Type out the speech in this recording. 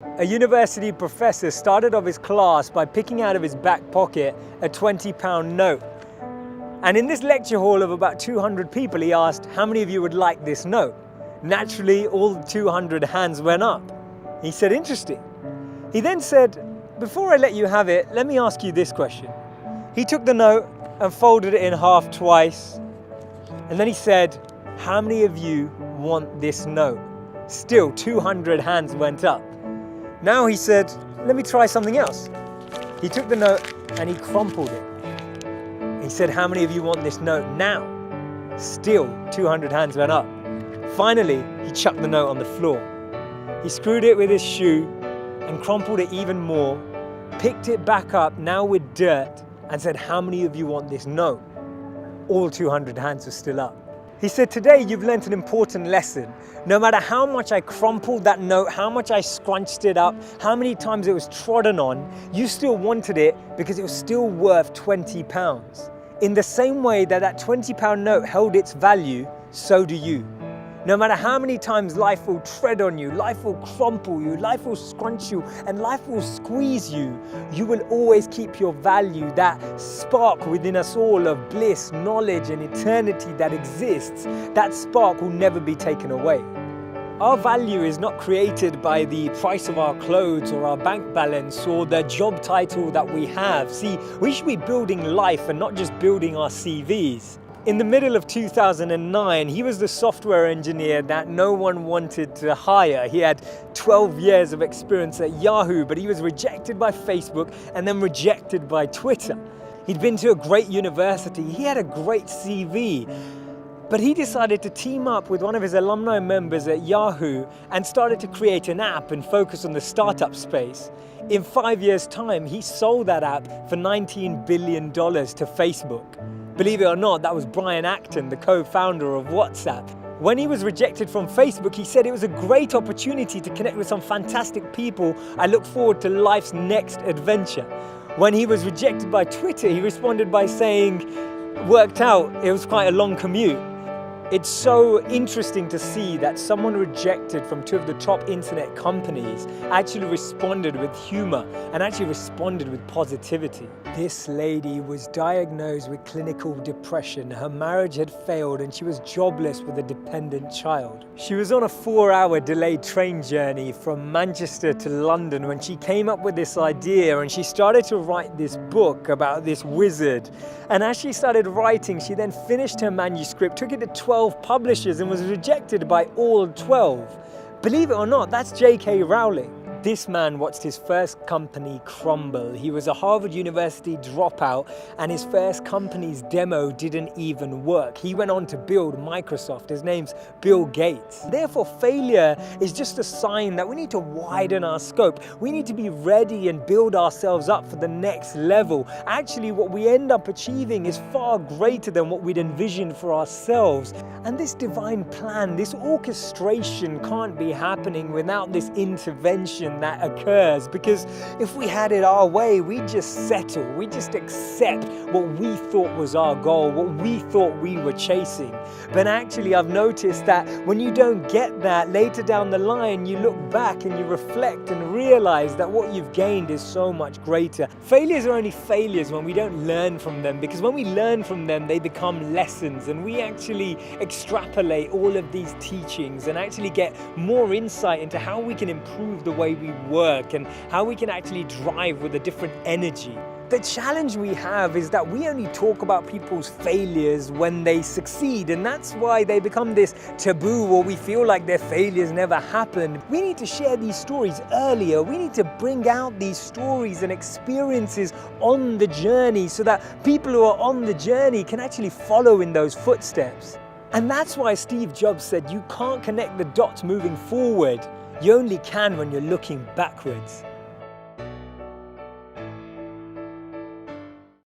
A university professor started off his class by picking out of his back pocket a £20 note. And in this lecture hall of about 200 people, he asked, how many of you would like this note? Naturally, all 200 hands went up. He said, interesting. He then said, before I let you have it, let me ask you this question. He took the note and folded it in half twice. And then he said, how many of you want this note? Still, 200 hands went up. Now he said, let me try something else. He took the note and he crumpled it. He said, how many of you want this note now? Still, 200 hands went up. Finally, he chucked the note on the floor. He screwed it with his shoe and crumpled it even more, picked it back up, now with dirt, and said, how many of you want this note? All 200 hands were still up. He said, today you've learnt an important lesson. No matter how much I crumpled that note, how much I scrunched it up, how many times it was trodden on, you still wanted it because it was still worth £20. In the same way that that £20 note held its value, so do you. No matter how many times life will tread on you, life will crumple you, life will scrunch you, and life will squeeze you, you will always keep your value, that spark within us all of bliss, knowledge, and eternity that exists. That spark will never be taken away. Our value is not created by the price of our clothes or our bank balance or the job title that we have. See, we should be building life and not just building our CVs. In the middle of 2009, he was the software engineer that no one wanted to hire. He had 12 years of experience at Yahoo, but he was rejected by Facebook and then rejected by Twitter. He'd been to a great university. He had a great CV. But he decided to team up with one of his alumni members at Yahoo and started to create an app and focus on the startup space. In 5 years' time, he sold that app for $19 billion to Facebook. Believe it or not, that was Brian Acton, the co-founder of WhatsApp. When he was rejected from Facebook, he said it was a great opportunity to connect with some fantastic people. I look forward to life's next adventure. When he was rejected by Twitter, he responded by saying, worked out, it was quite a long commute. It's so interesting to see that someone rejected from two of the top internet companies actually responded with humor and actually responded with positivity. This lady was diagnosed with clinical depression. Her marriage had failed and she was jobless with a dependent child. She was on a 4-hour delayed train journey from Manchester to London when she came up with this idea, and she started to write this book about this wizard. And as she started writing, she then finished her manuscript, took it to 12 publishers and was rejected by all 12. Believe it or not, that's J.K. Rowling. This man watched his first company crumble. He was a Harvard University dropout and his first company's demo didn't even work. He went on to build Microsoft. His name's Bill Gates. Therefore, failure is just a sign that we need to widen our scope. We need to be ready and build ourselves up for the next level. Actually, what we end up achieving is far greater than what we'd envisioned for ourselves. And this divine plan, this orchestration can't be happening without this intervention that occurs, because if we had it our way, we'd just settle, we'd just accept what we thought was our goal, what we thought we were chasing. But actually, I've noticed that when you don't get that, later down the line, you look back and you reflect and realize that what you've gained is so much greater. Failures are only failures when we don't learn from them, because when we learn from them, they become lessons, and we actually extrapolate all of these teachings and actually get more insight into how we can improve the way we work and how we can actually drive with a different energy. The challenge we have is that we only talk about people's failures when they succeed, and that's why they become this taboo, or we feel like their failures never happened. We need to share these stories earlier. We need to bring out these stories and experiences on the journey so that people who are on the journey can actually follow in those footsteps. And that's why Steve Jobs said you can't connect the dots moving forward. You only can when you're looking backwards.